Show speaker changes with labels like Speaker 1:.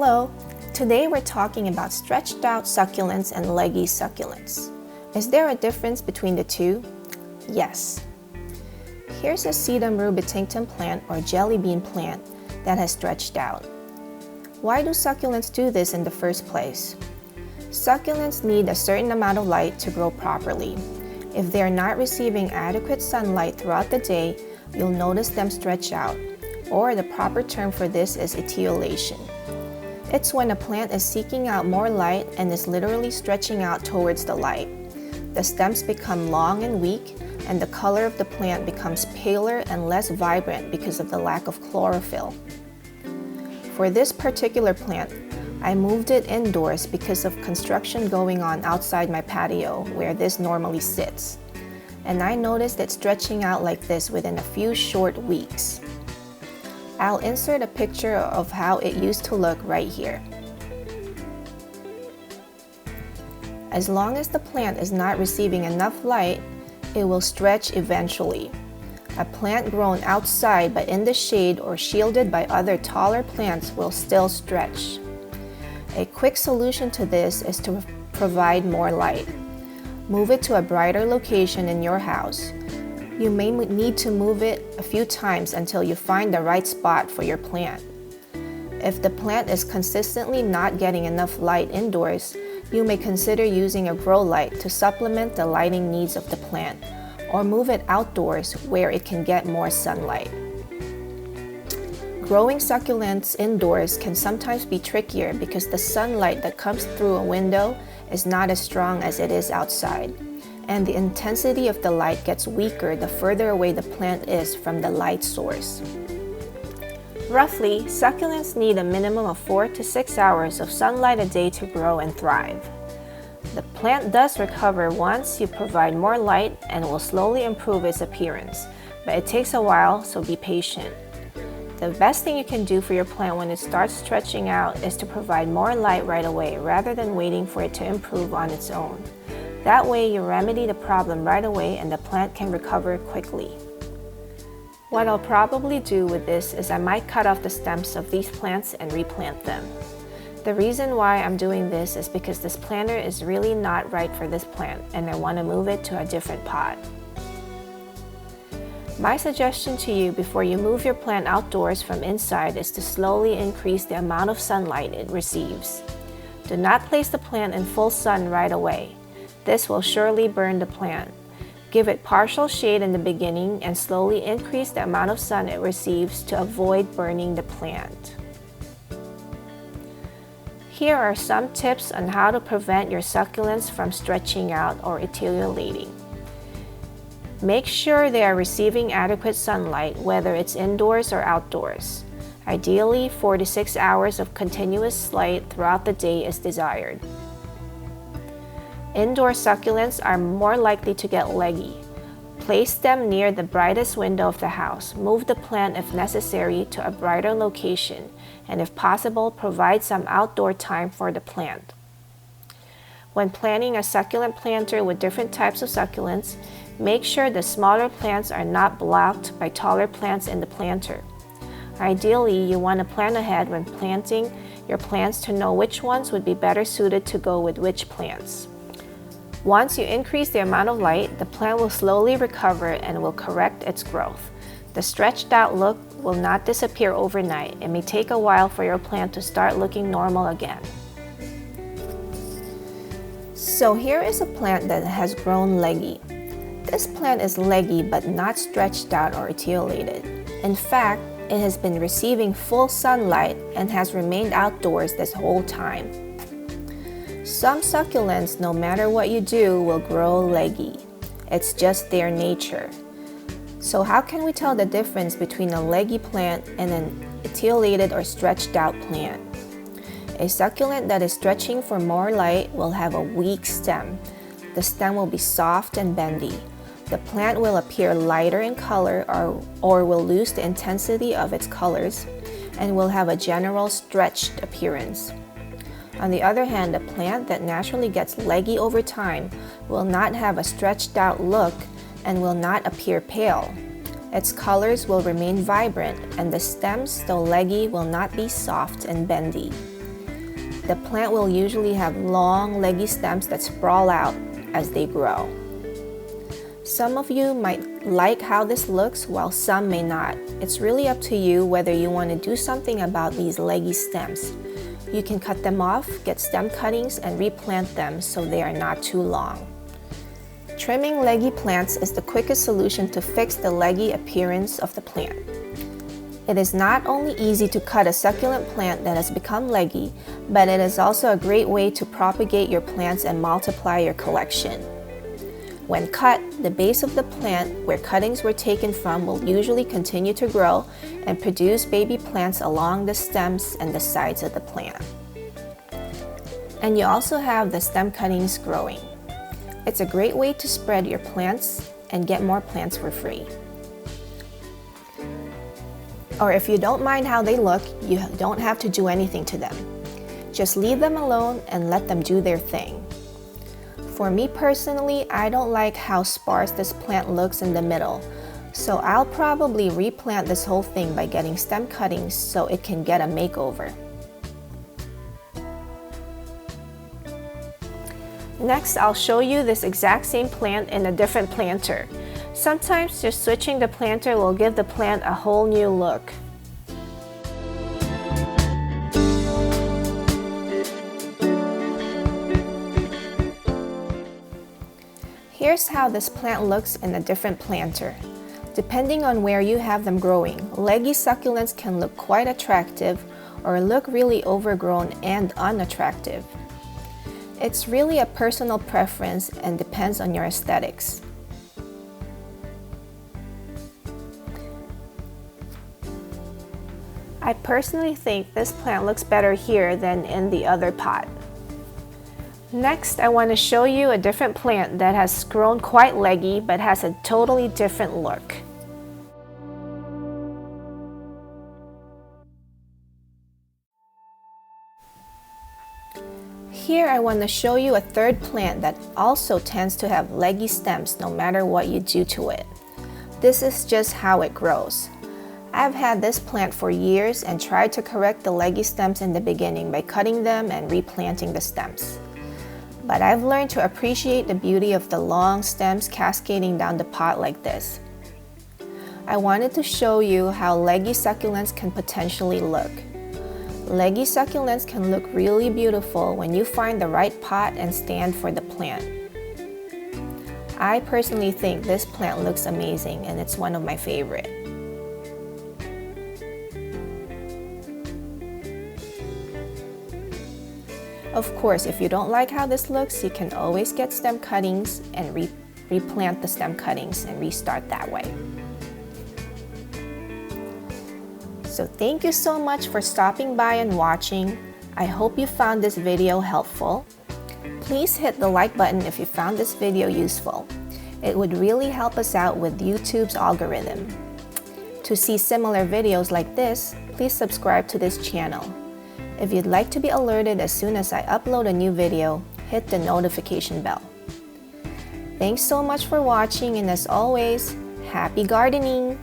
Speaker 1: Hello! Today we're talking about stretched out succulents and leggy succulents. Is there a difference between the two? Yes. Here's a sedum rubitinctum plant or jelly bean plant that has stretched out. Why do succulents do this in the first place? Succulents need a certain amount of light to grow properly. If they are not receiving adequate sunlight throughout the day, you'll notice them stretch out, or the proper term for this is etiolation. It's when a plant is seeking out more light and is literally stretching out towards the light. The stems become long and weak, and the color of the plant becomes paler and less vibrant because of the lack of chlorophyll. For this particular plant, I moved it indoors because of construction going on outside my patio where this normally sits. And I noticed it stretching out like this within a few short weeks. I'll insert a picture of how it used to look right here. As long as the plant is not receiving enough light, it will stretch eventually. A plant grown outside but in the shade or shielded by other taller plants will still stretch. A quick solution to this is to provide more light. Move it to a brighter location in your house. You may need to move it a few times until you find the right spot for your plant. If the plant is consistently not getting enough light indoors, you may consider using a grow light to supplement the lighting needs of the plant, or move it outdoors where it can get more sunlight. Growing succulents indoors can sometimes be trickier because the sunlight that comes through a window is not as strong as it is outside, and the intensity of the light gets weaker the further away the plant is from the light source. Roughly, succulents need a minimum of 4 to 6 hours of sunlight a day to grow and thrive. The plant does recover once you provide more light and will slowly improve its appearance, but it takes a while, so be patient. The best thing you can do for your plant when it starts stretching out is to provide more light right away rather than waiting for it to improve on its own. That way you remedy the problem right away and the plant can recover quickly. What I'll probably do with this is I might cut off the stems of these plants and replant them. The reason why I'm doing this is because this planter is really not right for this plant and I want to move it to a different pot. My suggestion to you before you move your plant outdoors from inside is to slowly increase the amount of sunlight it receives. Do not place the plant in full sun right away. This will surely burn the plant. Give it partial shade in the beginning and slowly increase the amount of sun it receives to avoid burning the plant. Here are some tips on how to prevent your succulents from stretching out or etiolating. Make sure they are receiving adequate sunlight, whether it's indoors or outdoors. Ideally, 4 to 6 hours of continuous light throughout the day is desired. Indoor succulents are more likely to get leggy. Place them near the brightest window of the house. Move the plant if necessary to a brighter location, and if possible, provide some outdoor time for the plant. When planting a succulent planter with different types of succulents, make sure the smaller plants are not blocked by taller plants in the planter. Ideally, you want to plan ahead when planting your plants to know which ones would be better suited to go with which plants. Once you increase the amount of light, the plant will slowly recover and will correct its growth. The stretched out look will not disappear overnight. It may take a while for your plant to start looking normal again. So here is a plant that has grown leggy. This plant is leggy but not stretched out or etiolated. In fact, it has been receiving full sunlight and has remained outdoors this whole time. Some succulents, no matter what you do, will grow leggy. It's just their nature. So how can we tell the difference between a leggy plant and an etiolated or stretched out plant? A succulent that is stretching for more light will have a weak stem. The stem will be soft and bendy. The plant will appear lighter in color or will lose the intensity of its colors and will have a general stretched appearance. On the other hand, a plant that naturally gets leggy over time will not have a stretched out look and will not appear pale. Its colors will remain vibrant, and the stems, though leggy, will not be soft and bendy. the plant will usually have long, leggy stems that sprawl out as they grow. Some of you might like how this looks, while some may not. It's really up to you whether you want to do something about these leggy stems. You can cut them off, get stem cuttings, and replant them so they are not too long. Trimming leggy plants is the quickest solution to fix the leggy appearance of the plant. It is not only easy to cut a succulent plant that has become leggy, but it is also a great way to propagate your plants and multiply your collection. When cut, the base of the plant where cuttings were taken from will usually continue to grow and produce baby plants along the stems and the sides of the plant. And you also have the stem cuttings growing. It's a great way to spread your plants and get more plants for free. Or if you don't mind how they look, you don't have to do anything to them. Just leave them alone and let them do their thing. For me personally, I don't like how sparse this plant looks in the middle, so I'll probably replant this whole thing by getting stem cuttings so it can get a makeover. Next, I'll show you this exact same plant in a different planter. Sometimes just switching the planter will give the plant a whole new look. Here's how this plant looks in a different planter. Depending on where you have them growing, leggy succulents can look quite attractive or look really overgrown and unattractive. It's really a personal preference and depends on your aesthetics. I personally think this plant looks better here than in the other pot. Next, I want to show you a different plant that has grown quite leggy but has a totally different look. Here I want to show you a third plant that also tends to have leggy stems no matter what you do to it. This is just how it grows. I've had this plant for years and tried to correct the leggy stems in the beginning by cutting them and replanting the stems. But I've learned to appreciate the beauty of the long stems cascading down the pot like this. I wanted to show you how leggy succulents can potentially look. Leggy succulents can look really beautiful when you find the right pot and stand for the plant. I personally think this plant looks amazing and it's one of my favorite. Of course, if you don't like how this looks, you can always get stem cuttings and replant the stem cuttings and restart that way. So thank you so much for stopping by and watching. I hope you found this video helpful. Please hit the like button if you found this video useful. It would really help us out with YouTube's algorithm. To see similar videos like this, please subscribe to this channel. If you'd like to be alerted as soon as I upload a new video, hit the notification bell. Thanks so much for watching, and as always, happy gardening!